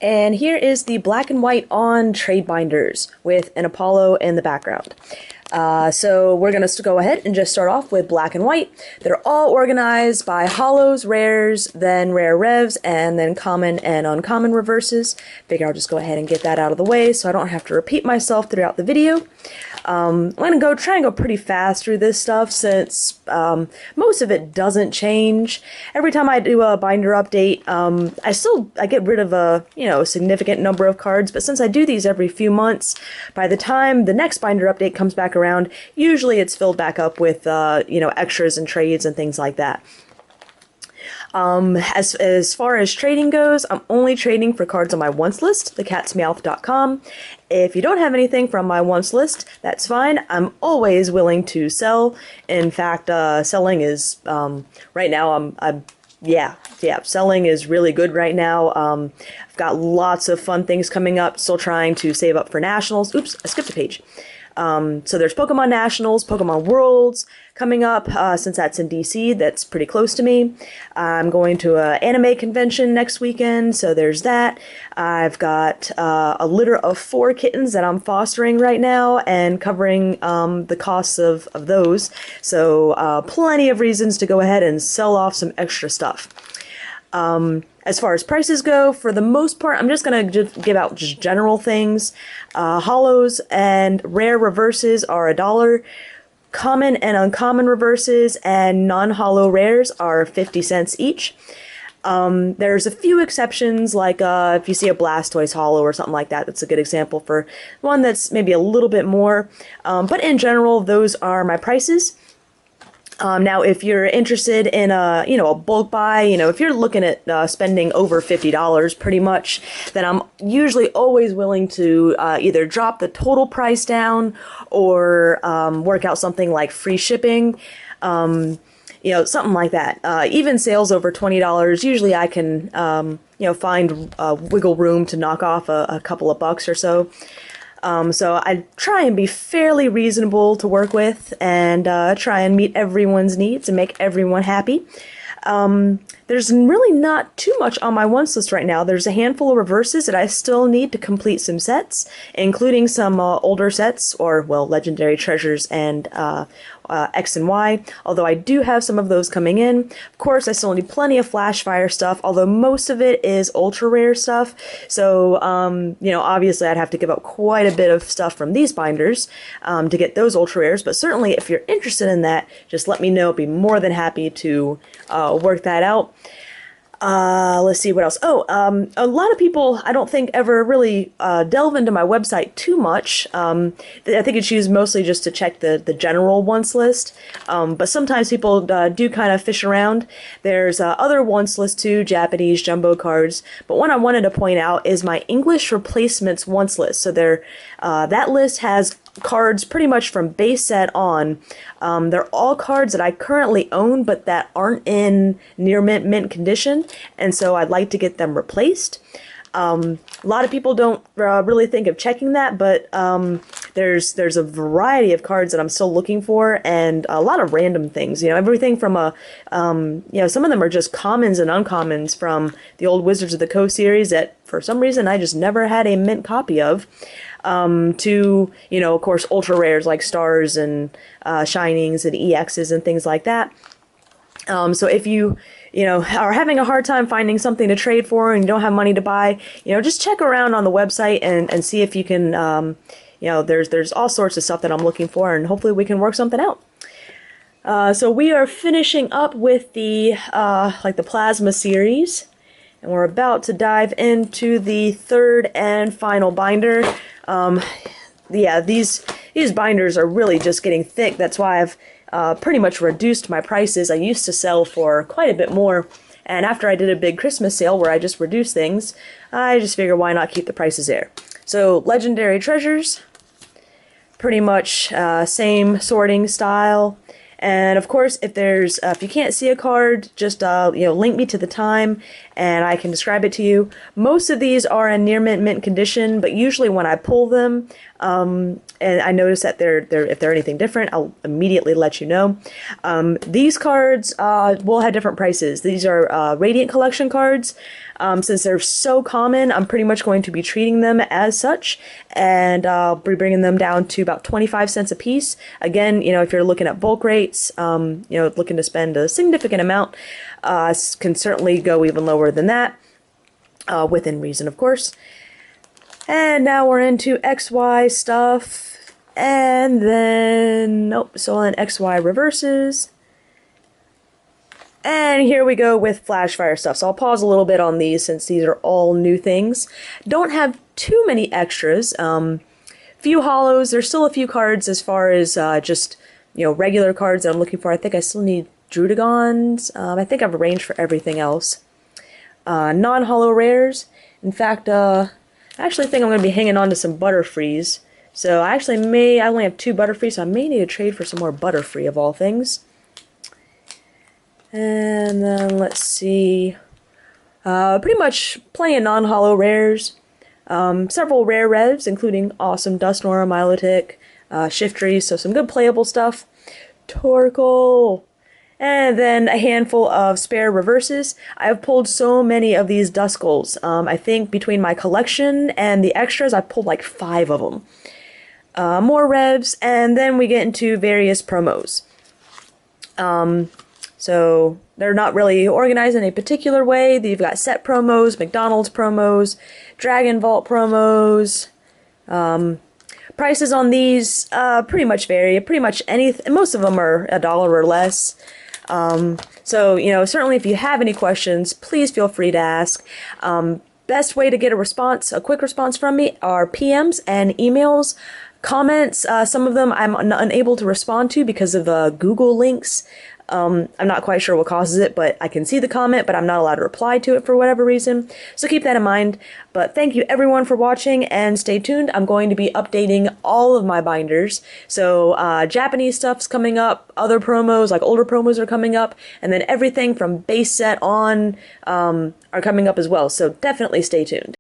And here is the black and white on trade binders with an Apollo in the background. So we're going to go ahead and just start off with black and white. They're all organized by holos, rares, then rare revs, and then common and uncommon reverses. Figure I'll just go ahead and get that out of the way so I don't have to repeat myself throughout the video. I'm going to try and go pretty fast through this stuff since most of it doesn't change. Every time I do a binder update, I get rid of a significant number of cards, but since I do these every few months, by the time the next binder update comes back around, usually it's filled back up with extras and trades and things like that. As far as trading goes, I'm only trading for cards on my once list, thecatsmeowth.com. If you don't have anything from my once list, that's fine. I'm always willing to sell. In fact, selling is right now. Selling is really good right now. I've got lots of fun things coming up. Still trying to save up for nationals. Oops, I skipped a page. So there's Pokemon Nationals, Pokemon Worlds coming up, since that's in DC, that's pretty close to me. I'm going to an anime convention next weekend, so there's that. I've got a litter of 4 kittens that I'm fostering right now and covering the costs of those. So plenty of reasons to go ahead and sell off some extra stuff. As far as prices go, for the most part, I'm just going to give out just general things. Holos and rare reverses are $1. Common and uncommon reverses and non-holo rares are 50 cents each. There's a few exceptions, like if you see a Blastoise holo or something like that, that's a good example for one that's maybe a little bit more. But in general, those are my prices. Now, if you're interested in a bulk buy, if you're looking at spending over $50 pretty much, then I'm usually always willing to either drop the total price down or work out something like free shipping, something like that. Even sales over $20, usually I can find wiggle room to knock off a couple of bucks or so. So I try and be fairly reasonable to work with and try and meet everyone's needs and make everyone happy. There's really not too much on my once list right now. There's a handful of reverses that I still need to complete some sets, including some older sets, or, well, legendary treasures and X and Y, although I do have some of those coming in. Of course, I still need plenty of Flashfire stuff, although most of it is ultra rare stuff, so, obviously I'd have to give up quite a bit of stuff from these binders to get those ultra rares, but certainly if you're interested in that, just let me know. I'd be more than happy to work that out. Let's see what else. A lot of people, I don't think, ever really delve into my website too much. I think it's used mostly just to check the general once list. But sometimes people do kind of fish around. There's other once lists too, Japanese jumbo cards. But one I wanted to point out is my English replacements once list. So that list has cards pretty much from base set on. They're all cards that I currently own but that aren't in near mint condition, and so I'd like to get them replaced. A lot of people don't really think of checking that, but there's a variety of cards that I'm still looking for, and a lot of random things. Everything from some of them are just commons and uncommons from the old Wizards of the Coast series that for some reason I just never had a mint copy of. To, of course, ultra rares like stars and shinings and EXs and things like that. So if you are having a hard time finding something to trade for and you don't have money to buy, just check around on the website and see if you can, there's all sorts of stuff that I'm looking for, and hopefully we can work something out. So we are finishing up with the Plasma series, and we're about to dive into the third and final binder. These binders are really just getting thick. That's why I've pretty much reduced my prices. I used to sell for quite a bit more, and after I did a big Christmas sale where I just reduced things, I just figured why not keep the prices there. So legendary treasures, pretty much same sorting style. And of course, if you can't see a card, just link me to the time, and I can describe it to you. Most of these are in near mint condition, but usually when I pull them, and I notice that if they're anything different, I'll immediately let you know. These cards will have different prices. These are Radiant Collection cards. Since they're so common, I'm pretty much going to be treating them as such, and I'll be bringing them down to about 25 cents a piece. Again, if you're looking at bulk rates, looking to spend a significant amount, can certainly go even lower than that, within reason, of course. And now we're into XY stuff, and then, nope, so on XY reverses. And here we go with Flashfire stuff. So I'll pause a little bit on these since these are all new things. Don't have too many extras. Few holos. There's still a few cards as far as just, regular cards that I'm looking for. I think I still need Drudagons. I think I've arranged for everything else. Non-holo rares. In fact, I actually think I'm going to be hanging on to some Butterfrees. So I only have 2 Butterfrees, so I may need to trade for some more Butterfree of all things. And then let's see, pretty much playing non-holo rares, several rare revs, including awesome Dusknoir, Milotic, Shiftry, so some good playable stuff, Torkoal, and then a handful of spare reverses. I've pulled so many of these Duskulls. I think between my collection and the extras, I pulled like 5 of them. More revs, and then we get into various promos. So they're not really organized in a particular way. You've got set promos, McDonald's promos, Dragon Vault promos. Prices on these pretty much vary. Pretty much most of them are $1 or less. So, certainly if you have any questions, please feel free to ask. Best way to get a quick response from me are PMs and emails. Comments, some of them I'm unable to respond to because of Google links. I'm not quite sure what causes it, but I can see the comment, but I'm not allowed to reply to it for whatever reason. So keep that in mind. But thank you everyone for watching, and stay tuned. I'm going to be updating all of my binders. So Japanese stuff's coming up, other promos, like older promos are coming up, and then everything from base set on are coming up as well. So definitely stay tuned.